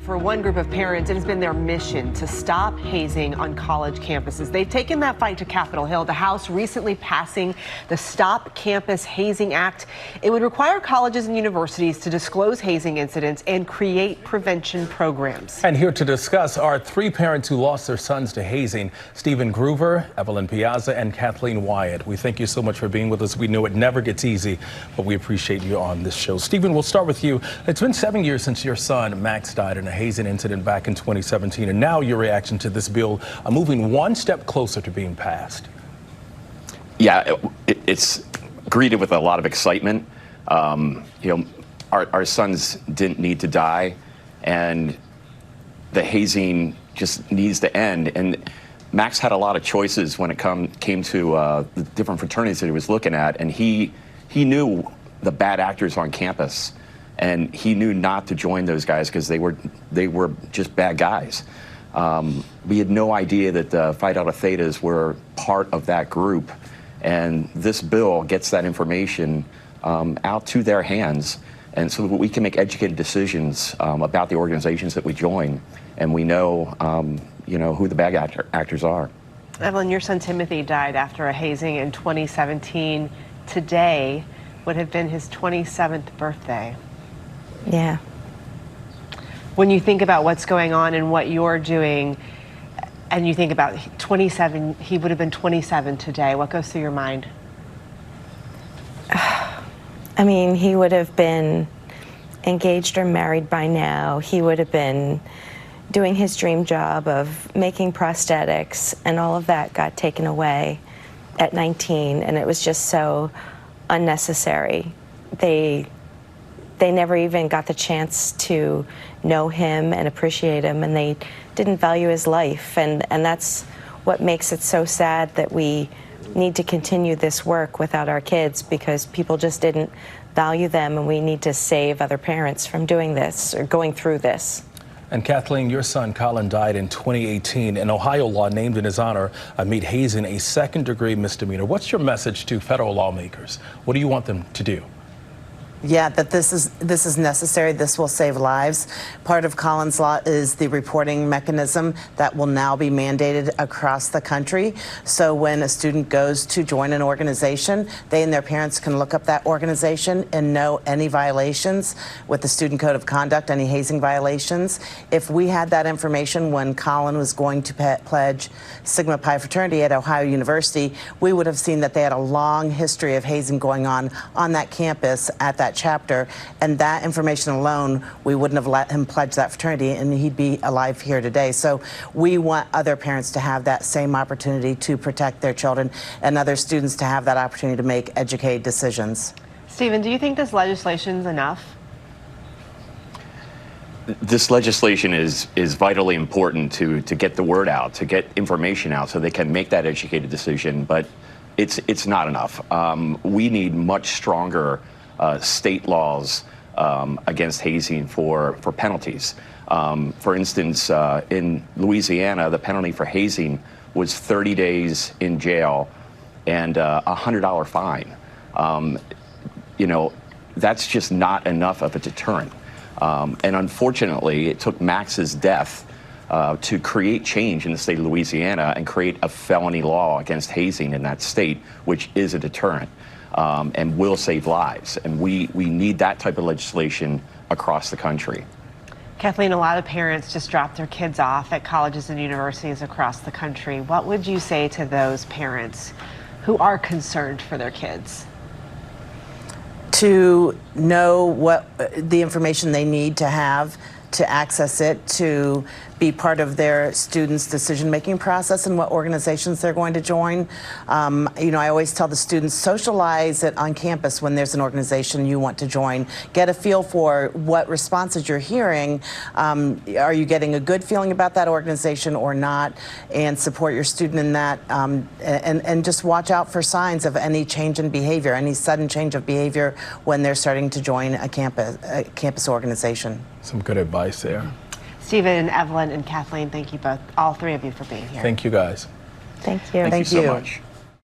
For one group of parents, it has been their mission to stop hazing on college campuses. They've taken that fight to Capitol Hill, the House recently passing the Stop Campus Hazing Act. It would require colleges and universities to disclose hazing incidents and create prevention programs. And here to discuss are three parents who lost their sons to hazing: Stephen Gruver, Evelyn Piazza, and Kathleen Wian. We thank you so much for being with us. We know it never gets easy, but we appreciate you on this show. Stephen, we'll start with you. It's been 7 years since your son, Max, died in a hazing incident back in 2017, and now your reaction to this bill moving one step closer to being passed. Yeah, it's greeted with a lot of excitement. Our sons didn't need to die, and the hazing just needs to end. And Max had a lot of choices when it came to the different fraternities that he was looking at, and he knew the bad actors on campus. And he knew not to join those guys because they were just bad guys. We had no idea that the Phi Delta Thetas were part of that group. And this bill gets that information out to their hands, and so that we can make educated decisions about the organizations that we join, and we know, who the bad actors are. Evelyn, your son Timothy died after a hazing in 2017. Today would have been his 27th birthday. Yeah. When you think about what's going on and what you're doing, and you think about 27, he would have been 27 today, what goes through your mind? I mean, he would have been engaged or married by now. He would have been doing his dream job of making prosthetics, and all of that got taken away at 19, and it was just so unnecessary. They never even got the chance to know him and appreciate him, and they didn't value his life. And that's what makes it so sad that we need to continue this work without our kids, because people just didn't value them, and we need to save other parents from doing this or going through this. And Kathleen, your son Colin died in 2018. An Ohio law named in his honor made hazing a second-degree misdemeanor. What's your message to federal lawmakers? What do you want them to do? Yeah, that this is necessary. This will save lives. Part of Colin's law is the reporting mechanism that will now be mandated across the country. So when a student goes to join an organization, they and their parents can look up that organization and know any violations with the Student Code of Conduct, any hazing violations. If we had that information when Colin was going to pledge Sigma Pi fraternity at Ohio University, we would have seen that they had a long history of hazing going on that campus at that chapter, and that information alone, we wouldn't have let him pledge that fraternity, and he'd be alive here today. So we want other parents to have that same opportunity to protect their children, and other students to have that opportunity to make educated decisions. Stephen, do you think this legislation is enough? This legislation is vitally important to get the word out, to get information out so they can make that educated decision, but it's not enough. We need much stronger state laws against hazing for penalties. For instance, in Louisiana, the penalty for hazing was 30 days in jail and a $100 fine. That's just not enough of a deterrent. And unfortunately, it took Max's death to create change in the state of Louisiana and create a felony law against hazing in that state, which is a deterrent. And will save lives. And we need that type of legislation across the country. Kathleen, a lot of parents just drop their kids off at colleges and universities across the country. What would you say to those parents who are concerned for their kids? To know what the information they need to have to access it, to be part of their students' decision-making process and what organizations they're going to join. I always tell the students, socialize it on campus when there's an organization you want to join. Get a feel for what responses you're hearing. Are you getting a good feeling about that organization or not? And support your student in that. And just watch out for signs of any change in behavior, any sudden change of behavior when they're starting to join a campus organization. Some good advice there. Stephen, Evelyn, and Kathleen, thank you both, all three of you, for being here. Thank you, guys. Thank you. Thank you so much.